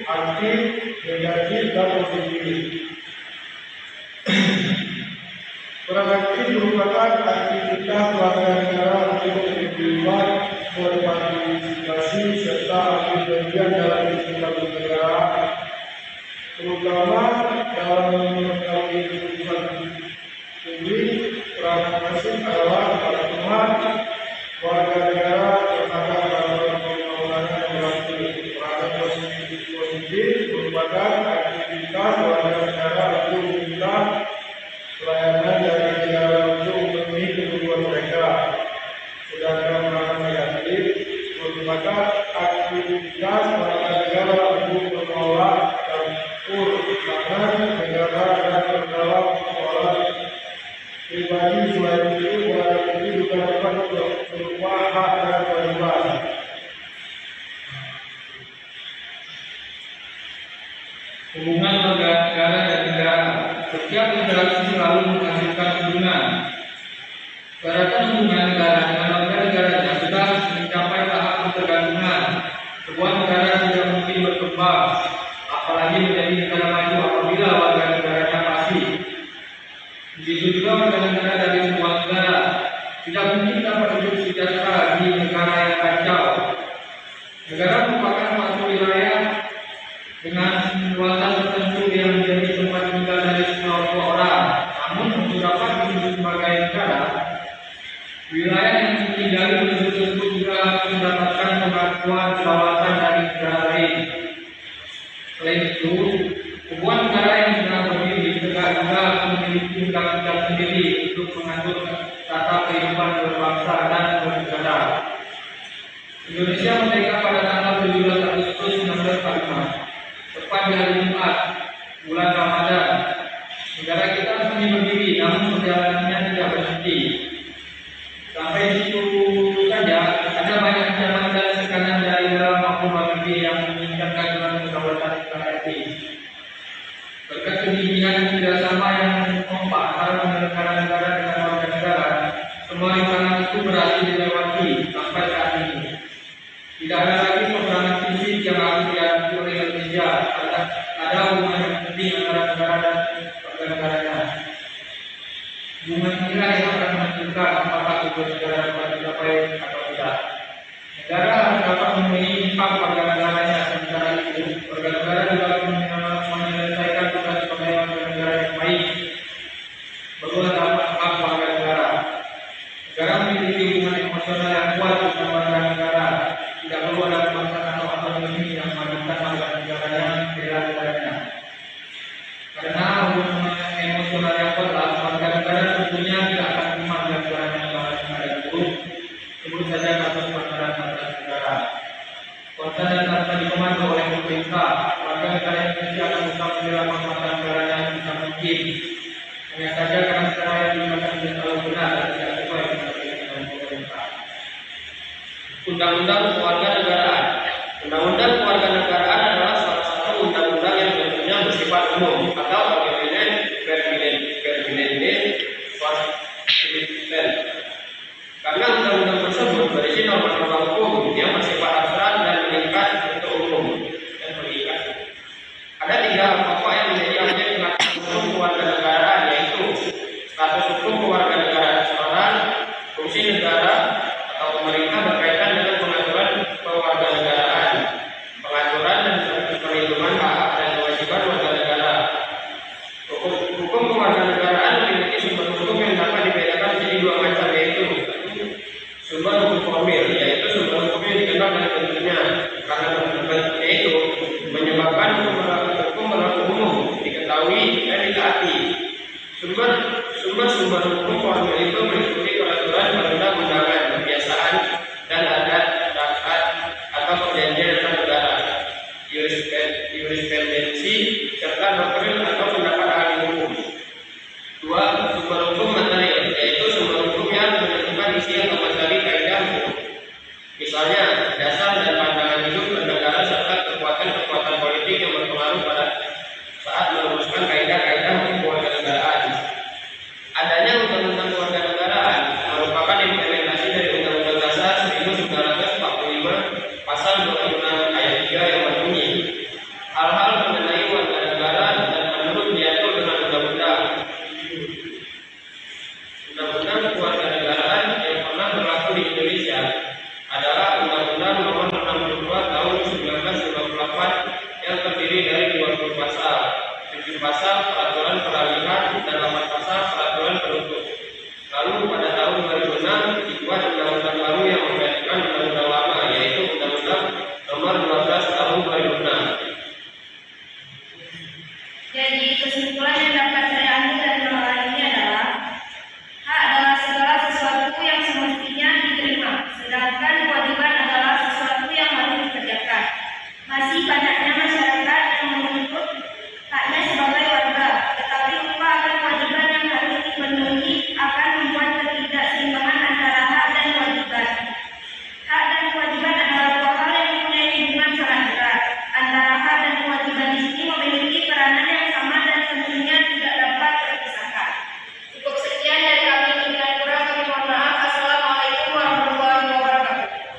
aktif, negatif, dan positif. Peran aktif merupakan aktivitas warga negara untuk terlibat, berpartisipasi, serta ambil bagian dalam kehidupan negara, terutama dalam mengetahui keputusan publik. Peran pasif adalah pertemuan warga negara terhadap perkembangan demokrasi. Peran positif merupakan aktivitas warga negara untuk meminta pelayanan dari negara untuk memenuhi kebutuhan mereka. Sedangkan peran negatif merupakan aktivitas warga negara untuk menolak campur tangan negara dan terdalam persoalan pribadi. Selain itu, warga itu juga dapat berupa hak dan kewajiban. Hubungan warga negara dan negara. Setiap interaksi selalu menghasilkan hubungan. Ibaratkan hubungan negara dengan warga negaranya sudah mencapai tahap ketergantungan. Sebuah negara tidak mungkin berkembang, apalagi menjadi negara maju apabila warga negaranya pasif. Begitu juga warga negara dari sebuah negara tidak mungkin dapat hidup sejahtera di negara yang kacau. Negara merupakan suatu wilayah dengan luasan tertentu yang menjadi tempat tinggal dari sekelompok orang. Namun untuk dapat disebut sebagai negara, wilayah yang ditinggali penduduk tersebut juga harus mendapatkan pengakuan kedaulatan dari negara lain. Selain itu, sebuah negara yang sedang berdiri tegak juga harus memiliki undang-undang sendiri untuk mengatur tata kehidupan berbangsa dan bernegara. Indonesia merdeka pada tanggal 17 Agustus 1945. Tepat di hari Jumat, bulan Ramadan. Negara kita resmi berdiri, namun perjalanannya tidak berhenti. Sampai situ saja, ada banyak ancaman dan tekanan dari dalam maupun luar negeri yang menginginkan keadilan kedaulatan NKRI. Berkat kegigihan kerjasama yang kompak antara negara-negara dengan warga negara, semua rintangan itu berhasil dilewati sampai saat ini. Tidak ada lagi peperangan fisik yang harus dihadapi oleh Indonesia. Ada hubungan yang penting antara negara dan warga negaranya. Hubungan inilah yang akan menentukan apakah tujuan negara dapat dicapai atau tidak. Negara harus dapat memenuhi hak warga negaranya. Sementara itu, warga negara juga harus menyelesaikan tugas sebagai warga negara yang baik. Barulah dapat hak warga negara. Negara memiliki hubungan emosional yang kuat dengan warga negara. Tidak perlu ada pemaksaan atau otonomi yang memajukan warga negaranya bela negaranya. Karena hubungan emosional yang kuat, warga negara tentunya tidak akan terima negaranya mengalami ada buruk. Sebut saja kasus pelanggaran batas negara. Kuasa dan harta dikomando oleh pemerintah. Warga negara Indonesia akan berusaha membela manfaat negaranya sebisa mungkin. Hanya saja karena cara yang digunakan tidak terlalu benar dan tidak sesuai dengan keinginan pemerintah. Undang-undang Kewarganegaraan. Undang-undang Kewarganegaraan adalah salah satu undang-undang yang tentunya bersifat umum atau karena undang-undang tersebut berisi norma-norma hukum yang bersifat abstrak dan mengikat untuk umum dan mengikat. Ada 3 pokok yang menjadi objek pengatur hukum kewarganegaraan, yaitu status hukum kewarganegaraan seseorang, fungsi negara atau pemerintah berkaitan dengan pengaturan kewarganegaraan, pengaturan dan perlindungan hak dan kewajiban warga negara. Hukum kewarganegaraan memiliki sumber hukum yang dapat dibedakan menjadi 2 macam, yaitu sumber hukum formil, yaitu sumber hukum yang dikenal dari bentuknya, karena bentuknya itu menyebabkan hukum berlaku umum, diketahui dan ditaati. Sumber hukum formil itu meliputi peraturan perundang-undangan, kebiasaan dan adat atau perjanjian antar negara, jurisprudensi serta doktrin atau pendapat ahli hukum. 2. Sumber hukum material, yaitu sumber hukum yang menentukan isi atau materi kaidah hukum. Misalnya, dasar dan pandangan hidup bernegara serta kekuatan-kekuatan politik yang berpengaruh pada saat merumuskan kaidah-kaidah hukum kewarganegaraan. Adanya undang-undang kewarganegaraan merupakan implementasi dari Undang-Undang Dasar 1945 pasal 26 ayat 3 yang berbunyi, hal pasar peraturan peralihan dan 8 pasar peraturan penutup. Lalu pada tahun 2006 dibuat undang-undang baru yang menggantikan undang-undang lama, yaitu Undang-Undang Nomor 12 Tahun 2006. Jadi kesimpulan yang dapat saya ambil dari persoalan ini adalah hak adalah segala sesuatu yang semestinya diterima, sedangkan kewajiban adalah sesuatu yang harus dikerjakan. Masih banyaknya masyarakat yang menuntut haknya sebagai warga, tetapi lupa akan kewajiban yang harus dipenuhi akan membuat ketidakseimbangan antara hak dan kewajiban. Hak dan kewajiban adalah dua hal yang mempunyai hubungan sangat erat. Antara hak dan kewajiban di sini memiliki peranan yang sama dan tentunya tidak dapat terpisahkan. Cukup sekian dari kami, dengan kurang kami mohon maaf. Assalamualaikum warahmatullahi wabarakatuh.